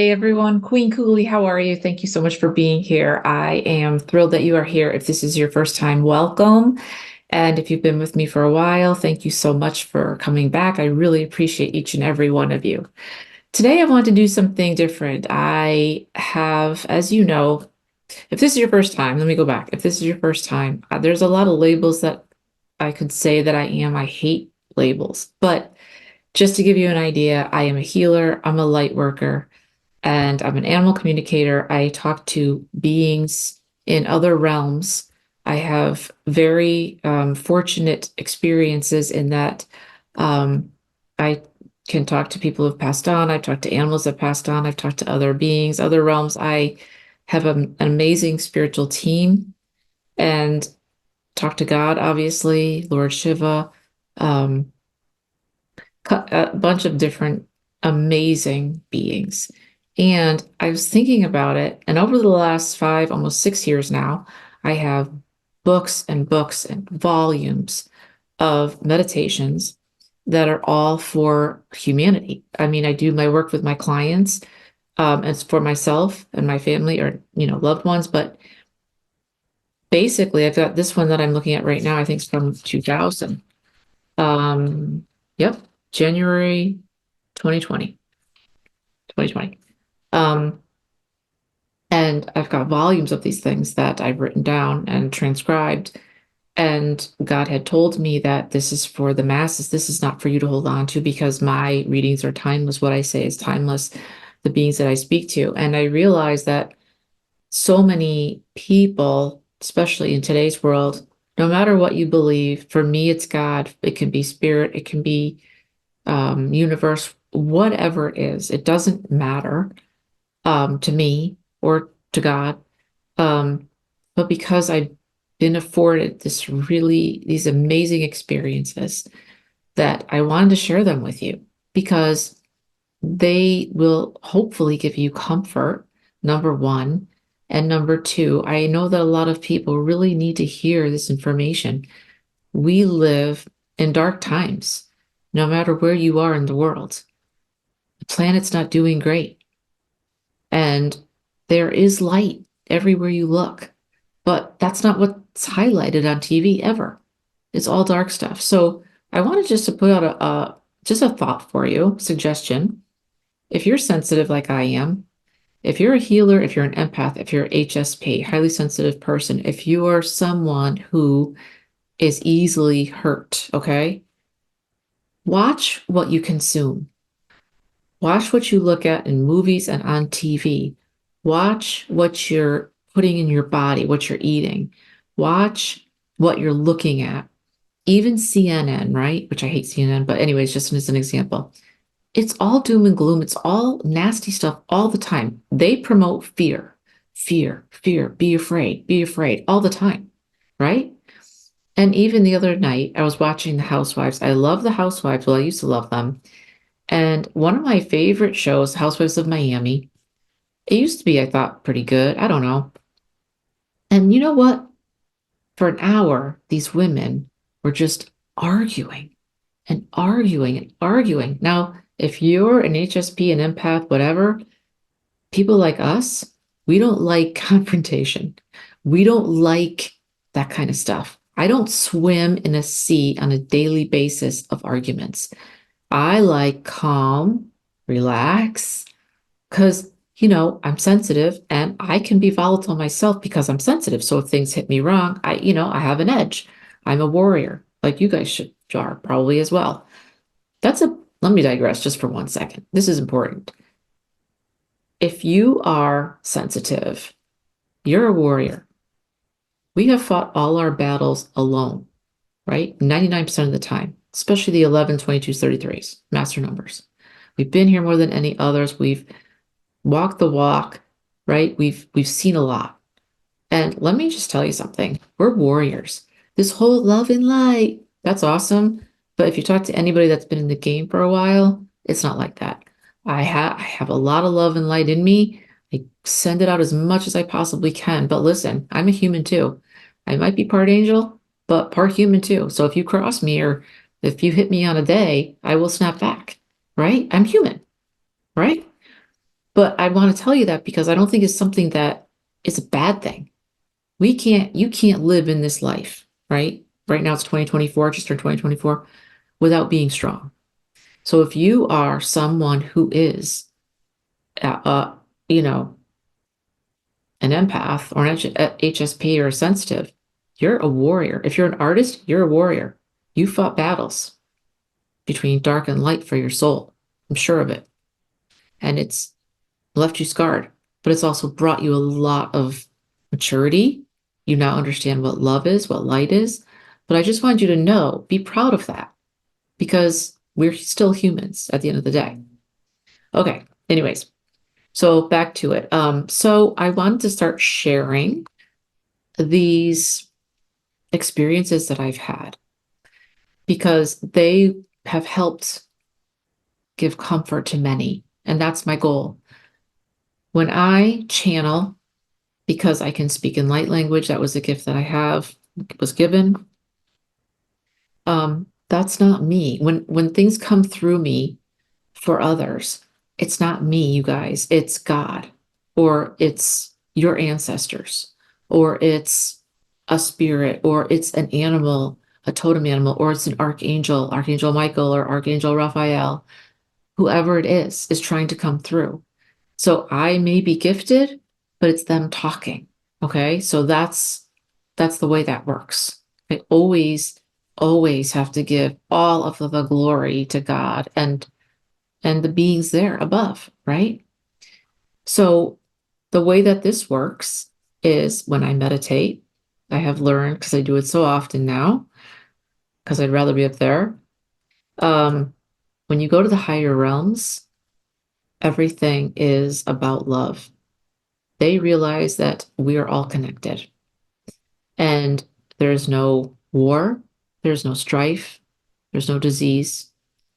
Hey everyone, Queen Kuli, how are you? Thank you so much for being here. I am thrilled that you are here. If this is your first time, welcome. And if you've been with me for a while, thank you so much for coming back. I really appreciate each and every one of you. Today, I want to do something different. I have, as you know, if this is your first time, let me go back. If this is your first time, there's a lot of labels that I could say that I am. I hate labels, but just to give you an idea, I am a healer, I'm a light worker, and I'm an animal communicator. I talk to beings in other realms. I have very fortunate experiences in that I can talk to people who've passed on. I've talked to animals that passed on. I've talked to other beings, other realms. I have an amazing spiritual team and talk to God, obviously, Lord Shiva, um, a bunch of different amazing beings. And I was thinking about it, and over the last 5, almost 6 years now, I have books and books and volumes of meditations that are all for humanity. I mean, I do my work with my clients, it's for myself and my family or, loved ones, but basically I've got this one that I'm looking at right now, I think it's from 2000. Yep, January 2020, 2020. Um, and I've got volumes of these things that I've written down and transcribed. And God had told me that this is for the masses. This is not for you to hold on to because my readings are timeless. What I say is timeless, the beings that I speak to. And I realized that so many people, especially in today's world, no matter what you believe, for me, it's God. It can be spirit, it can be universe, whatever it is, it doesn't matter to me or to God. Um, but because I've been afforded these amazing experiences that I wanted to share them with you because they will hopefully give you comfort, number one. And number two, I know that a lot of people really need to hear this information. We live in dark times, no matter where you are in the world. The planet's not doing great. And there is light everywhere you look. But that's not what's highlighted on TV ever. It's all dark stuff. So I wanted just to put out just a thought for you, suggestion. If you're sensitive like I am, if you're a healer, if you're an empath, if you're HSP, highly sensitive person, if you are someone who is easily hurt, okay? Watch what you consume. Watch what you look at in movies and on TV. Watch what you're putting in your body, what you're eating. Watch what you're looking at. Even CNN, right? Which I hate CNN, but anyways, just as an example. It's all doom and gloom. It's all nasty stuff all the time. They promote fear, fear, fear, be afraid all the time, right? And even the other night, I was watching The Housewives. I love The Housewives. Well, I used to love them. And one of my favorite shows, Housewives of Miami, it used to be, I thought, pretty good. I don't know. And you know what? For an hour, these women were just arguing and arguing and arguing. Now, if you're an HSP, an empath, whatever, people like us, we don't like confrontation. We don't like that kind of stuff. I don't swim in a sea on a daily basis of arguments. I like calm, relax, because, I'm sensitive and I can be volatile myself because I'm sensitive. So if things hit me wrong, I have an edge. I'm a warrior, like you guys should are probably as well. Let me digress just for 1 second. This is important. If you are sensitive, you're a warrior. We have fought all our battles alone, right? 99% of the time, especially the 11, 22s, 33s, master numbers. We've been here more than any others. We've walked the walk, right? We've seen a lot. And let me just tell you something. We're warriors. This whole love and light, that's awesome. But if you talk to anybody that's been in the game for a while, it's not like that. I have a lot of love and light in me. I send it out as much as I possibly can. But listen, I'm a human too. I might be part angel, but part human too. So if you cross me or if you hit me on a day, I will snap back, right? I'm human, right? But I want to tell you that because I don't think it's something that is a bad thing. You can't live in this life, right? Right now it's 2024, just turned 2024, without being strong. So if you are someone who is, uh, uh, you know, an empath or an HSP or a sensitive, you're a warrior. If you're an artist, you're a warrior. You fought battles between dark and light for your soul. I'm sure of it. And it's left you scarred, but it's also brought you a lot of maturity. You now understand what love is, what light is. But I just wanted you to know, be proud of that because we're still humans at the end of the day. Okay. Anyways, so back to it. So I wanted to start sharing these experiences that I've had because they have helped give comfort to many. And that's my goal. When I channel, because I can speak in light language, that was a gift that I have, was given. That's not me. When things come through me for others, it's not me, you guys. It's God, or it's your ancestors, or it's a spirit, or it's an animal, a totem animal, or it's an archangel, Archangel Michael or Archangel Raphael, whoever it is trying to come through. So I may be gifted, but it's them talking. Okay. So that's the way that works. I always have to give all of the glory to God and the beings there above, right? So the way that this works is when I meditate, I have learned because I do it so often now, because I'd rather be up there. Um, when you go to the higher realms, everything is about love. They realize that we are all connected and there's no war, there's no strife, there's no disease.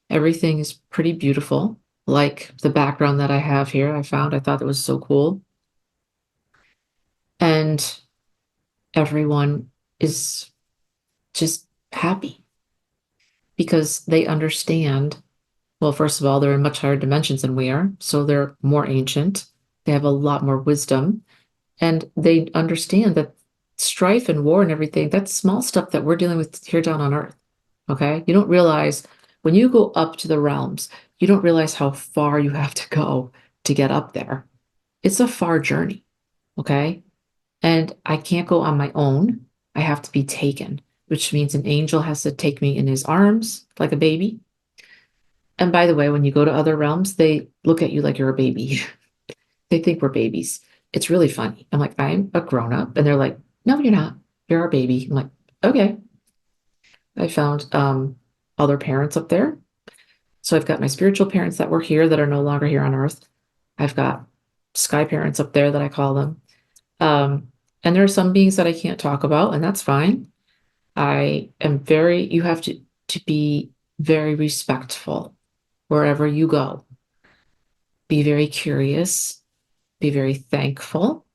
Everything is pretty beautiful. Like the background that I have here, I thought it was so cool. And everyone is just happy because they understand. Well, first of all, they're in much higher dimensions than we are, so they're more ancient. They have a lot more wisdom, and they understand that strife and war and everything, that's small stuff that we're dealing with here down on Earth. Okay? You don't realize when you go up to the realms, you don't realize how far you have to go to get up there. It's a far journey. Okay? And I can't go on my own. I have to be taken, which means an angel has to take me in his arms like a baby. And by the way, when you go to other realms, they look at you like you're a baby. They think we're babies. It's really funny. I'm like, I'm a grown up. And they're like, no, you're not. You're our baby. I'm like, okay. I found other parents up there. So I've got my spiritual parents that were here that are no longer here on Earth. I've got sky parents up there that I call them. Um, and there are some beings that I can't talk about, and that's fine. You have to be very respectful wherever you go. Be very curious, be very thankful,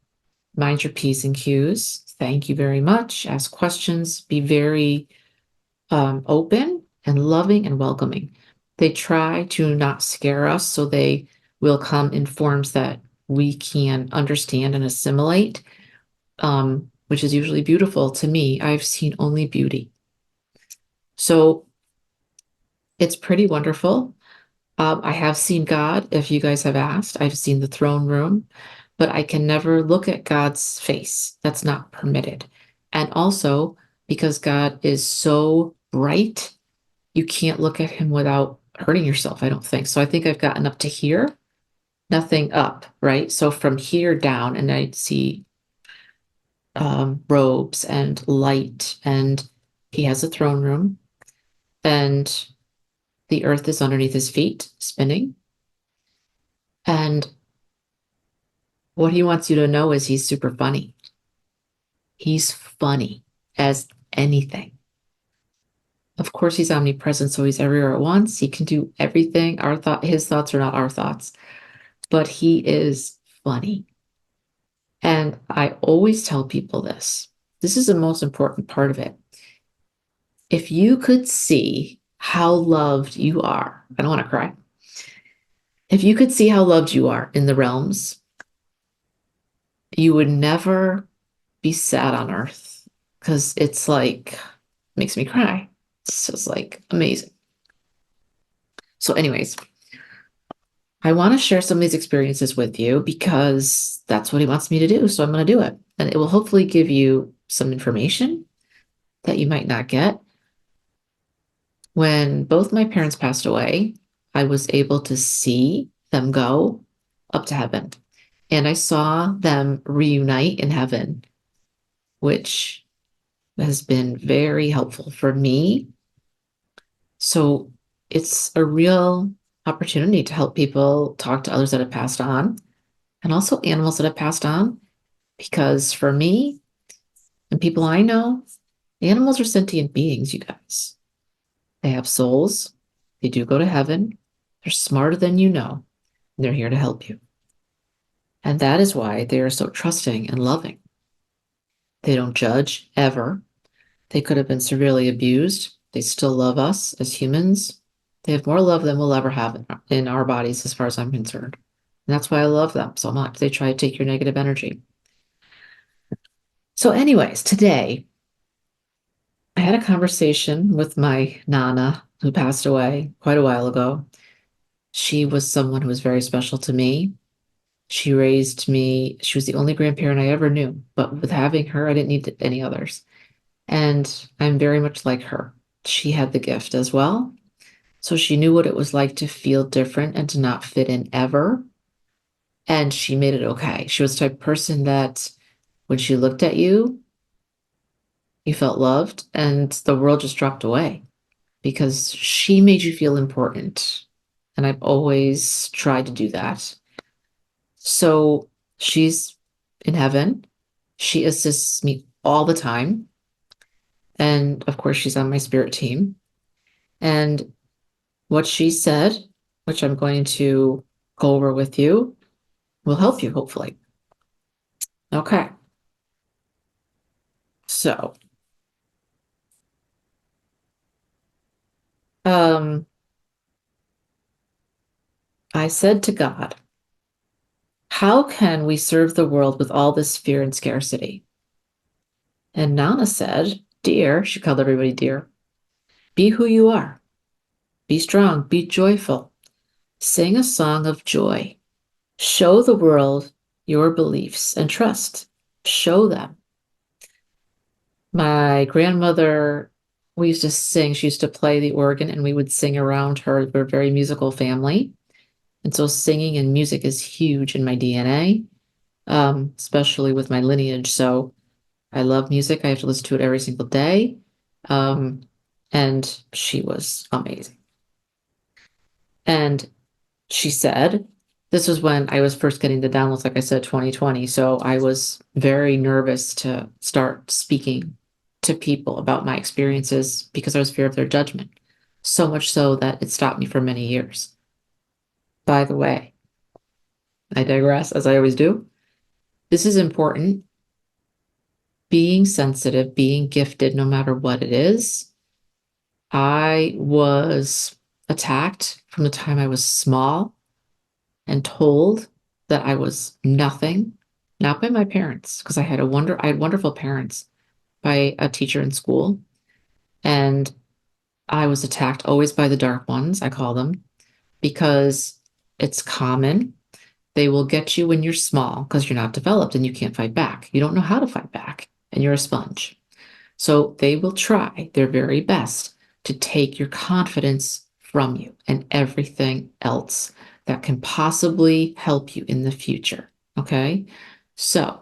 mind your P's and Q's. Thank you very much. Ask questions, be very open and loving and welcoming. They try to not scare us, so they will come in forms that we can understand and assimilate, which is usually beautiful to me. I've seen only beauty. So it's pretty wonderful. I have seen God, if you guys have asked. I've seen the throne room, but I can never look at God's face. That's not permitted. And also, because God is so bright, you can't look at him without hurting yourself, I don't think. So I think I've gotten up to here, nothing up, right? So from here down, and I see robes and light, and he has a throne room, and the earth is underneath his feet, spinning. And what he wants you to know is he's super funny. He's funny as anything. Of course, he's omnipresent, so he's everywhere at once. He can do everything. His thoughts are not our thoughts, but he is funny. And I always tell people this. This is the most important part of it. If you could see how loved you are, I don't want to cry. If you could see how loved you are in the realms, you would never be sad on earth because it's like, makes me cry. It's just like amazing. So, anyways, I want to share some of these experiences with you because that's what he wants me to do. So, I'm going to do it. And it will hopefully give you some information that you might not get. When both my parents passed away, I was able to see them go up to heaven. And I saw them reunite in heaven, which has been very helpful for me. So it's a real opportunity to help people talk to others that have passed on and also animals that have passed on. Because for me and people I know, animals are sentient beings, you guys. They have souls. They do go to heaven. They're smarter than you know. And they're here to help you. And that is why they are so trusting and loving. They don't judge ever. They could have been severely abused. They still love us as humans. They have more love than we'll ever have in our bodies, as far as I'm concerned. And that's why I love them so much. They try to take your negative energy. So, anyways, today I had a conversation with my Nana, who passed away quite a while ago. She was someone who was very special to me. She raised me. She was the only grandparent I ever knew. But with having her, I didn't need any others. And I'm very much like her. She had the gift as well. So she knew what it was like to feel different and to not fit in ever. And she made it okay. She was the type of person that when she looked at you, you felt loved and the world just dropped away because she made you feel important. And I've always tried to do that. So she's in heaven. She assists me all the time. And of course, she's on my spirit team. And what she said, which I'm going to go over with you, will help you, hopefully. Okay. So, um, I said to God, how can we serve the world with all this fear and scarcity? And Nana said, dear, she called everybody dear, be who you are. Be strong, be joyful. Sing a song of joy. Show the world your beliefs and trust. Show them. My grandmother, we used to sing. She used to play the organ and we would sing around her. We're a very musical family. And so singing and music is huge in my DNA, especially with my lineage. So I love music. I have to listen to it every single day. Um, and she was amazing. And she said, this was when I was first getting the downloads, like I said, 2020. So I was very nervous to start speaking to people about my experiences because I was fear of their judgment. So much so that it stopped me for many years. By the way, I digress, as I always do. This is important. Being sensitive, being gifted, no matter what it is. I was attacked from the time I was small and told that I was nothing, not by my parents, because I had wonderful parents, by a teacher in school. And I was attacked always by the dark ones, I call them, because it's common. They will get you when you're small because you're not developed and you can't fight back. You don't know how to fight back, and you're a sponge. So they will try their very best to take your confidence from you and everything else that can possibly help you in the future. Okay. So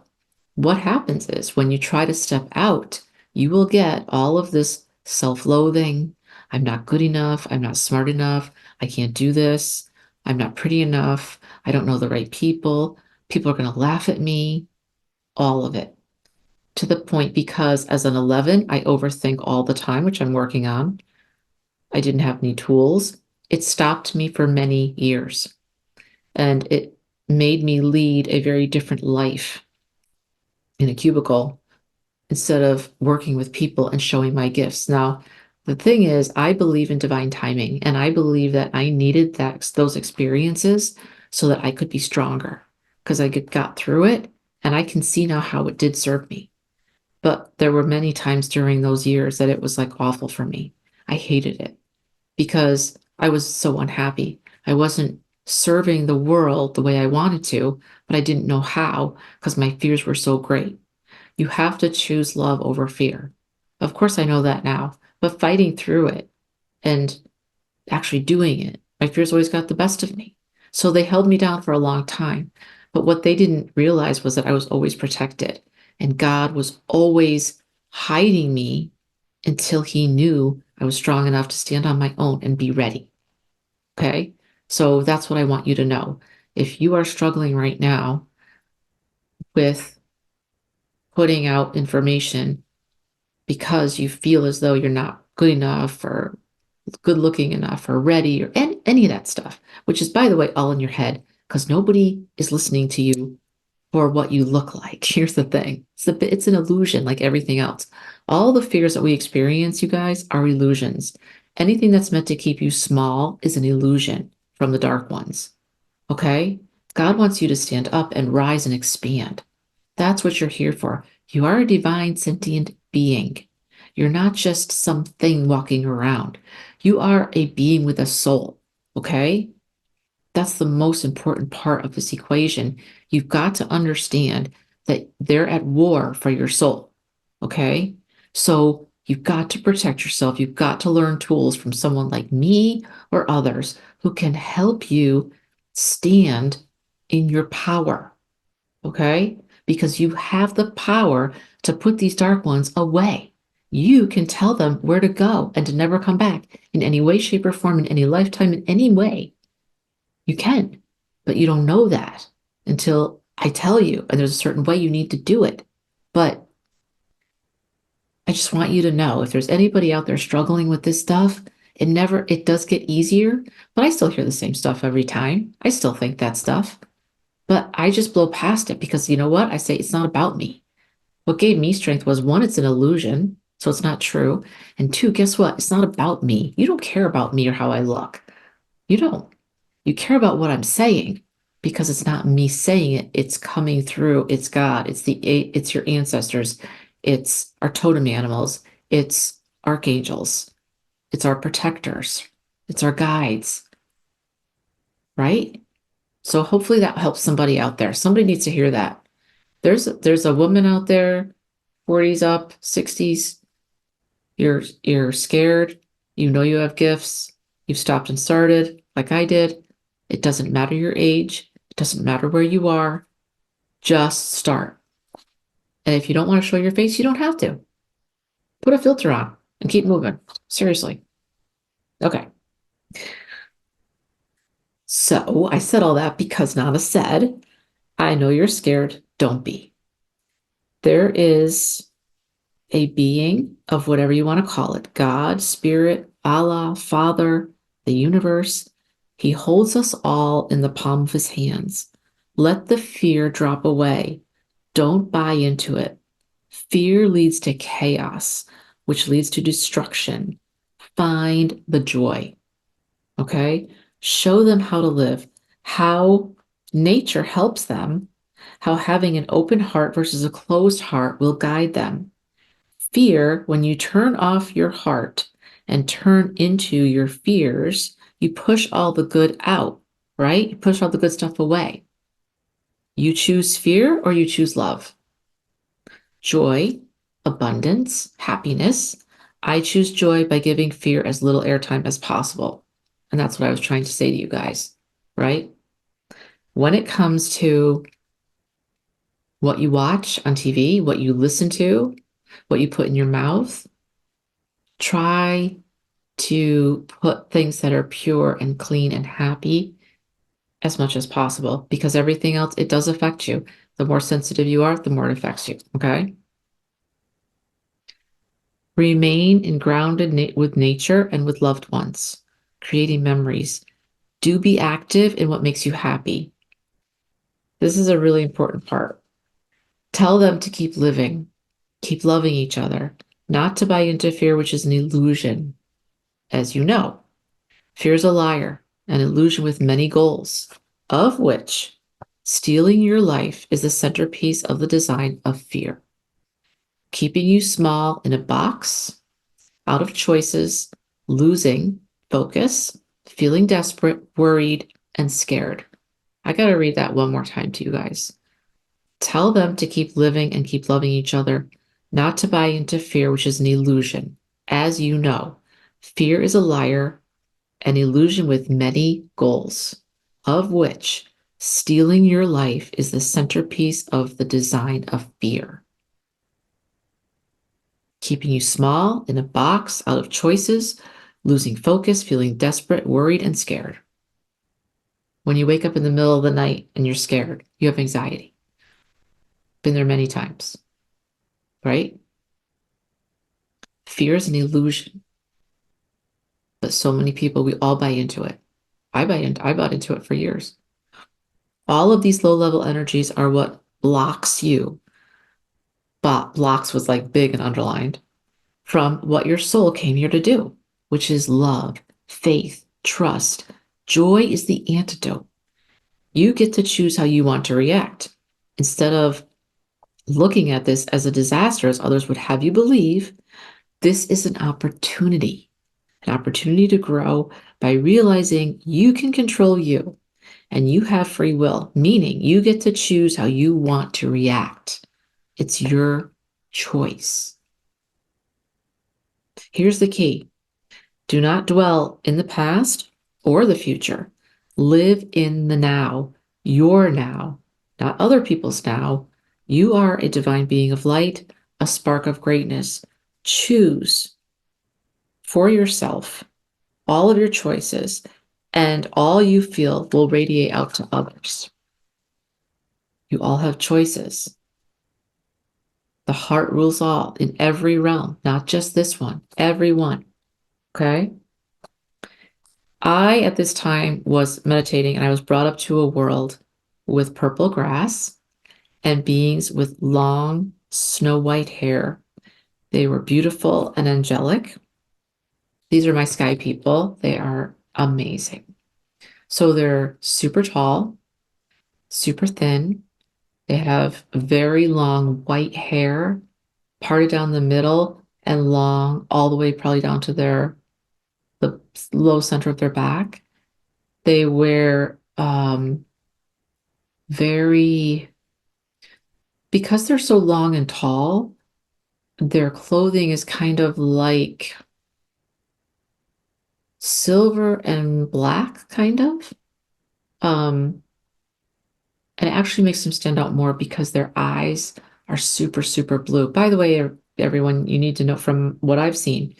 what happens is when you try to step out, you will get all of this self-loathing. I'm not good enough. I'm not smart enough. I can't do this. I'm not pretty enough. I don't know the right people. People are going to laugh at me. All of it to the point because as an 11, I overthink all the time, which I'm working on. I didn't have any tools. It stopped me for many years and it made me lead a very different life in a cubicle instead of working with people and showing my gifts. Now, The thing is, I believe in divine timing, and I believe that I needed those experiences so that I could be stronger because got through it, and I can see now how it did serve me. But there were many times during those years that it was like awful for me. I hated it because I was so unhappy. I wasn't serving the world the way I wanted to, but I didn't know how because my fears were so great. You have to choose love over fear. Of course, I know that now, but fighting through it and actually doing it, my fears always got the best of me. So they held me down for a long time. But what they didn't realize was that I was always protected, and God was always hiding me until He knew I was strong enough to stand on my own and be ready. Okay. So that's what I want you to know. If you are struggling right now with putting out information because you feel as though you're not good enough or good looking enough or ready or any of that stuff, which is, by the way, all in your head because nobody is listening to you for what you look like. Here's the thing. It's an illusion like everything else. All the fears that we experience, you guys, are illusions. Anything that's meant to keep you small is an illusion from the dark ones. Okay? God wants you to stand up and rise and expand. That's what you're here for. You are a divine sentient being. You're not just something walking around. You are a being with a soul. Okay? That's the most important part of this equation. You've got to understand that they're at war for your soul. Okay? So you've got to protect yourself. You've got to learn tools from someone like me or others who can help you stand in your power. Okay? Because you have the power to put these dark ones away. You can tell them where to go and to never come back in any way, shape, or form, in any lifetime, in any way. You can, but you don't know that until I tell you, and there's a certain way you need to do it. But I just want you to know if there's anybody out there struggling with this stuff, it does get easier, but I still hear the same stuff every time. I still think that stuff, but I just blow past it because you know what? I say it's not about me. What gave me strength was one, it's an illusion, so it's not true. And two, guess what? It's not about me. You don't care about me or how I look. You don't. You care about what I'm saying because it's not me saying it. It's coming through. It's God. It's your ancestors. It's our totem animals. It's archangels. It's our protectors. It's our guides, right? So hopefully that helps somebody out there. Somebody needs to hear that. There's a woman out there, 40s up, 60s. You're scared. You know you have gifts. You've stopped and started like I did. It doesn't matter your age. It doesn't matter where you are. Just start. And if you don't want to show your face, you don't have to. Put a filter on and keep moving. Seriously. Okay. So I said all that because Nana said, I know you're scared. Don't be. There is a being of whatever you want to call it, God, Spirit, Allah, Father, the universe. He holds us all in the palm of his hands. Let the fear drop away. Don't buy into it. Fear leads to chaos, which leads to destruction. Find the joy. Okay? Show them how to live, how nature helps them, how having an open heart versus a closed heart will guide them. Fear, when you turn off your heart and turn into your fears, you push all the good out, right? You push all the good stuff away. You choose fear or you choose love, joy, abundance, happiness. I choose joy by giving fear as little airtime as possible. And that's what I was trying to say to you guys, right? When it comes to what you watch on TV, what you listen to, what you put in your mouth, try to put things that are pure and clean and happy as much as possible because everything else, it does affect you. The more sensitive you are, the more it affects you. Okay. Remain in grounded with nature and with loved ones, creating memories. Do be active in what makes you happy. This is a really important part. Tell them to keep living, keep loving each other, not to buy into fear, which is an illusion, as you know. Fear is a liar, an illusion with many goals, of which stealing your life is the centerpiece of the design of fear, keeping you small in a box, out of choices, losing focus, feeling desperate, worried, and scared. I got to read that one more time to you guys. Tell them to keep living and keep loving each other, not to buy into fear, which is an illusion. As you know, fear is a liar, an illusion with many goals, of which stealing your life is the centerpiece of the design of fear. Keeping you small, in a box, out of choices, losing focus, feeling desperate, worried, and scared. When you wake up in the middle of the night and you're scared, you have anxiety. Been there many times, right? Fear is an illusion, but so many people, we all buy into it. I bought into it for years. All of these low-level energies are what blocks you. But blocks was like big and underlined from what your soul came here to do, which is love, faith, trust. Joy is the antidote. You get to choose how you want to react. Instead of looking at this as a disaster, as others would have you believe, this is an opportunity to grow by realizing you can control you and you have free will, meaning you get to choose how you want to react. It's your choice. Here's the key. Do not dwell in the past or the future. Live in the now, your now, not other people's now. You are a divine being of light, a spark of greatness. Choose for yourself all of your choices, and all you feel will radiate out to others. You all have choices. The heart rules all in every realm, not just this one, every one. Okay? I, at this time, was meditating and I was brought up to a world with purple grass and beings with long, snow white hair. They were beautiful and angelic. These are my sky people. They are amazing. So they're super tall, super thin. They have very long white hair, parted down the middle and long all the way probably down to the low center of their back. They wear very, because they're so long and tall, their clothing is kind of like silver and black, kind of. And it actually makes them stand out more because their eyes are super, super blue. By the way, everyone, you need to know from what I've seen,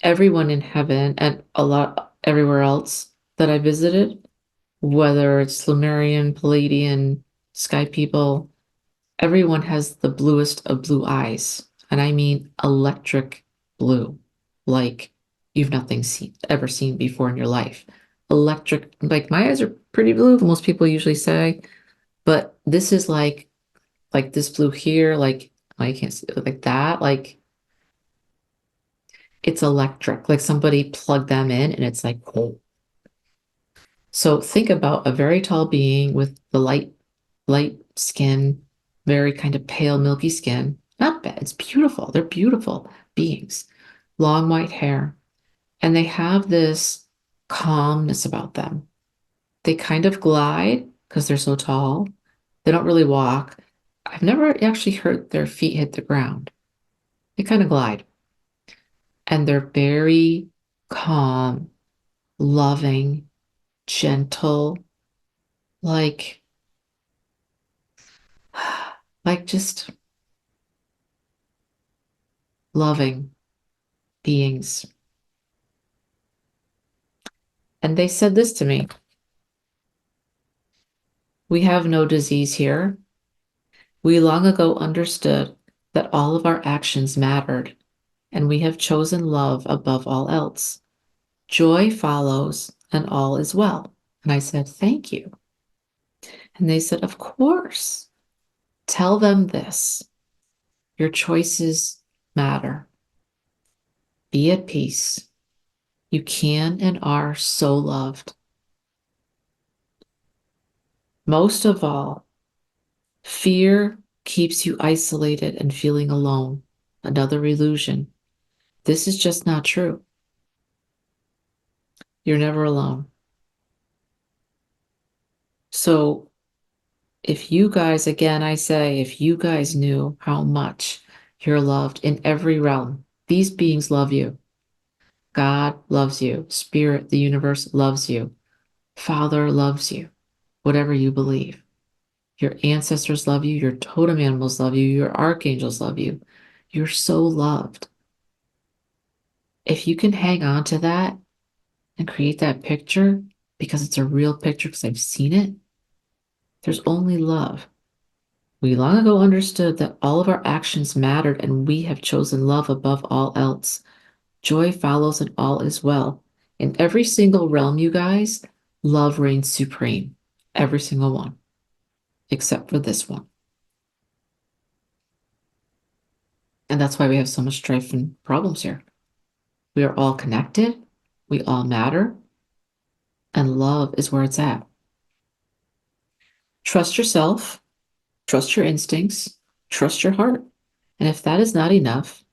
everyone in heaven and a lot everywhere else that I visited, whether it's Lemurian, Palladian, sky people, everyone has the bluest of blue eyes. And I mean electric blue, like you've nothing ever seen before in your life. Electric, like my eyes are pretty blue, most people usually say, but this is like this blue here, like I can't see like that, like it's electric, like somebody plugged them in and it's like, oh. So think about a very tall being with the light skin, very kind of pale, milky skin. Not bad. It's beautiful. They're beautiful beings. Long white hair. And they have this calmness about them. They kind of glide because they're so tall. They don't really walk. I've never actually heard their feet hit the ground. They kind of glide. And they're very calm, loving, gentle, like, like just loving beings. And they said this to me: we have no disease here. We long ago understood that all of our actions mattered, and we have chosen love above all else. Joy follows, and all is well. And I said, thank you. And they said, of course. Tell them this. Your choices matter. Be at peace. You can and are so loved. Most of all, fear keeps you isolated and feeling alone. Another illusion. This is just not true. You're never alone. So if you guys, again, I say, if you guys knew how much you're loved in every realm, these beings love you. God loves you. Spirit, the universe loves you. Father loves you. Whatever you believe. Your ancestors love you. Your totem animals love you. Your archangels love you. You're so loved. If you can hang on to that and create that picture, because it's a real picture, because I've seen it, there's only love. We long ago understood that all of our actions mattered, and we have chosen love above all else. Joy follows, and all is well. In every single realm, you guys, love reigns supreme. Every single one, except for this one. And that's why we have so much strife and problems here. We are all connected. We all matter. And love is where it's at. Trust yourself. Trust your instincts. Trust your heart. And if that is not enough,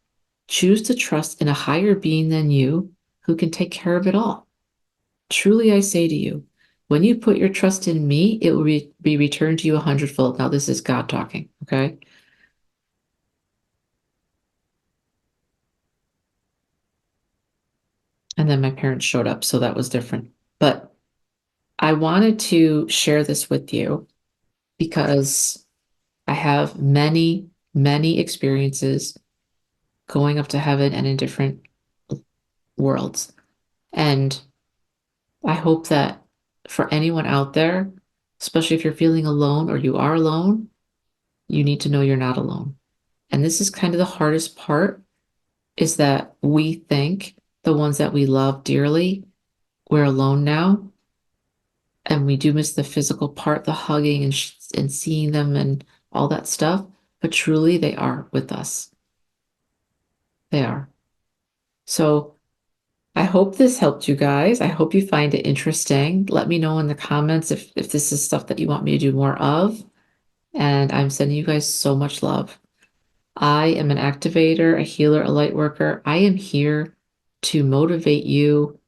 choose to trust in a higher being than you who can take care of it all. Truly, I say to you, when you put your trust in me, it will be returned to you 100-fold. Now, this is God talking, okay? And then my parents showed up, so that was different. But I wanted to share this with you because I have many, many experiences going up to heaven and in different worlds. And I hope that for anyone out there, especially if you're feeling alone or you are alone, you need to know you're not alone. And this is kind of the hardest part, is that we think the ones that we love dearly, we're alone now. And we do miss the physical part, the hugging and seeing them and all that stuff. But truly, they are with us. They are. So I hope this helped you guys. I hope you find it interesting. Let me know in the comments if this is stuff that you want me to do more of. And I'm sending you guys so much love. I am an activator, a healer, a light worker. I am here to motivate you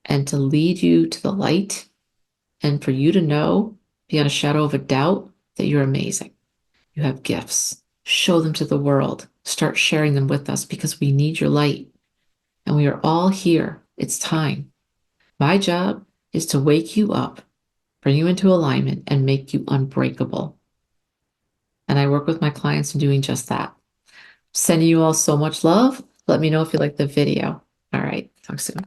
and to lead you to the light, and for you to know beyond a shadow of a doubt that you're amazing. You have gifts. Show them to the world. Start sharing them with us because we need your light. And we are all here. It's time. My job is to wake you up, bring you into alignment, and make you unbreakable. And I work with my clients in doing just that. Sending you all so much love. Let me know if you like the video. All right. Talk soon.